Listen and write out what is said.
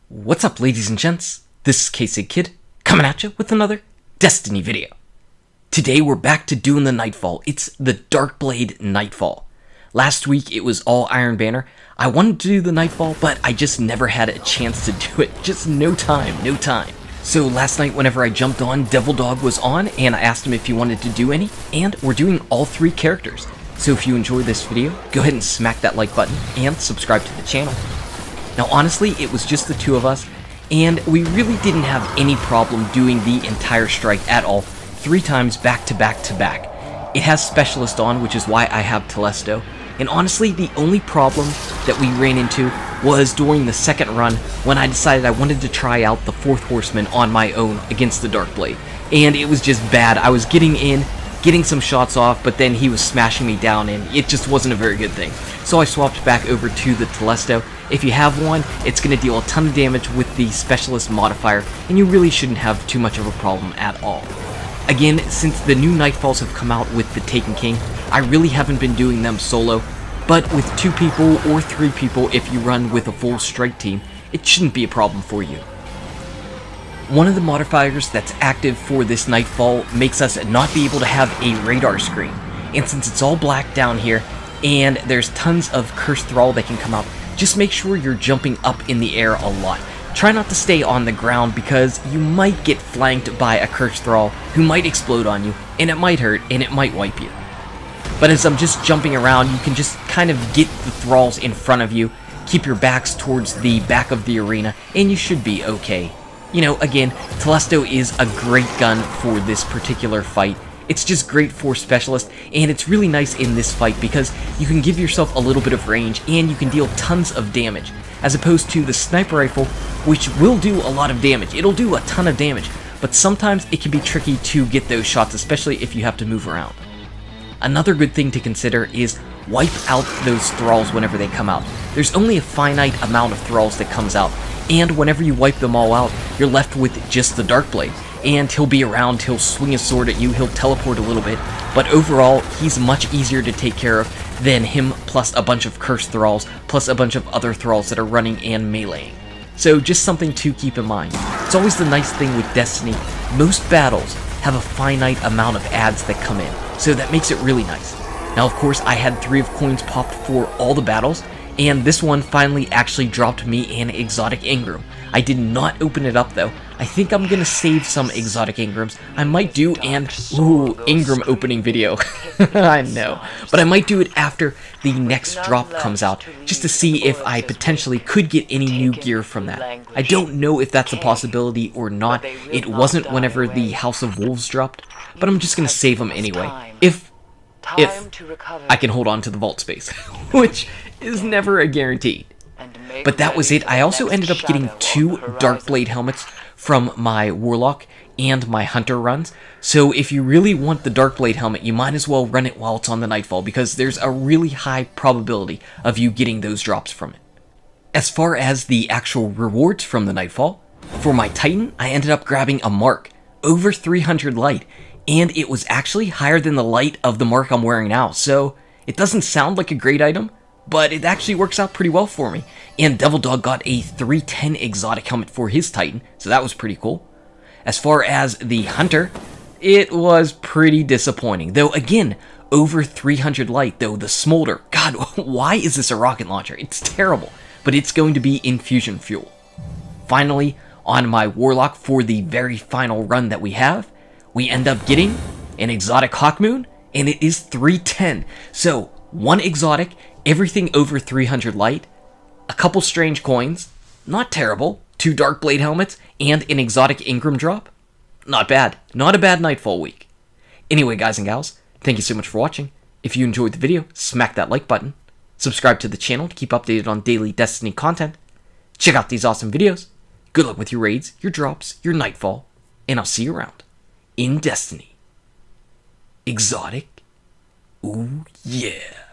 What's up, ladies and gents? This is KSigKid, coming at you with another Destiny video. Today we're back to doing the Nightfall. It's the Darkblade Nightfall. Last week it was all Iron Banner. I wanted to do the Nightfall, but I just never had a chance to do it. Just no time. So last night whenever I jumped on, Devil Dog was on, and I asked him if he wanted to do any, and we're doing all three characters. So if you enjoyed this video, go ahead and smack that like button, and subscribe to the channel. Now honestly, it was just the two of us, and we really didn't have any problem doing the entire strike at all, 3 times back to back to back. It has Specialist on, which is why I have Telesto, and honestly the only problem that we ran into was during the second run when I decided I wanted to try out the 4th Horseman on my own against the Darkblade, and it was just bad. I was getting in, getting some shots off, but then he was smashing me down, and it just wasn't a very good thing. So I swapped back over to the Telesto. If you have one, it's going to deal a ton of damage with the Specialist modifier, and you really shouldn't have too much of a problem at all. Again, since the new Nightfalls have come out with the Taken King, I really haven't been doing them solo, but with 2 people or 3 people, if you run with a full strike team, it shouldn't be a problem for you. One of the modifiers that's active for this Nightfall makes us not be able to have a radar screen, and since it's all black down here, and there's tons of Cursed Thrall that can come out, just make sure you're jumping up in the air a lot. Try not to stay on the ground because you might get flanked by a Cursed Thrall who might explode on you, and it might hurt, and it might wipe you. But as I'm just jumping around, you can just kind of get the Thralls in front of you, keep your backs towards the back of the arena, and you should be okay. You know, again, Telesto is a great gun for this particular fight. It's just great for Specialist, and it's really nice in this fight because you can give yourself a little bit of range and you can deal tons of damage, as opposed to the Sniper Rifle, which will do a lot of damage. It'll do a ton of damage, but sometimes it can be tricky to get those shots, especially if you have to move around. Another good thing to consider is wipe out those Thralls whenever they come out. There's only a finite amount of Thralls that comes out, and whenever you wipe them all out, you're left with just the Darkblade. And he'll be around, he'll swing his sword at you, he'll teleport a little bit, but overall, he's much easier to take care of than him plus a bunch of Cursed Thralls, plus a bunch of other Thralls that are running and meleeing. So just something to keep in mind. It's always the nice thing with Destiny, most battles have a finite amount of adds that come in, so that makes it really nice. Now of course, I had 3 of coins popped for all the battles, and this one finally actually dropped me an exotic Engram. I did not open it up though. I think I'm gonna save some exotic Engrams. I might do an Engram opening video. I know. But I might do it after the next drop comes out, just to see if I potentially could get any new gear from that. I don't know if that's a possibility or not. It wasn't whenever the House of Wolves dropped, but I'm just gonna save them anyway. If I can hold on to the vault space, which is never a guarantee. But that was it. I also ended up getting 2 Darkblade helmets from my Warlock and my Hunter runs. So if you really want the Darkblade helmet, you might as well run it while it's on the Nightfall, because there's a really high probability of you getting those drops from it. As far as the actual rewards from the Nightfall, for my Titan, I ended up grabbing a mark, over 300 light, and it was actually higher than the light of the mark I'm wearing now, so it doesn't sound like a great item, but it actually works out pretty well for me. And Devil Dog got a 310 exotic helmet for his Titan, so that was pretty cool. As far as the Hunter, it was pretty disappointing. Though again, over 300 light, though the Smolder. God, why is this a rocket launcher? It's terrible, but it's going to be infusion fuel. Finally, on my Warlock for the very final run that we have, we end up getting an exotic Hawkmoon, and it is 310. So, 1 exotic, everything over 300 light, a couple strange coins, not terrible, 2 Darkblade helmets, and an exotic Engram drop. Not bad. Not a bad Nightfall week. Anyway, guys and gals, thank you so much for watching. If you enjoyed the video, smack that like button. Subscribe to the channel to keep updated on daily Destiny content. Check out these awesome videos. Good luck with your raids, your drops, your Nightfall, and I'll see you around in Destiny. Exotic? Ooh, yeah.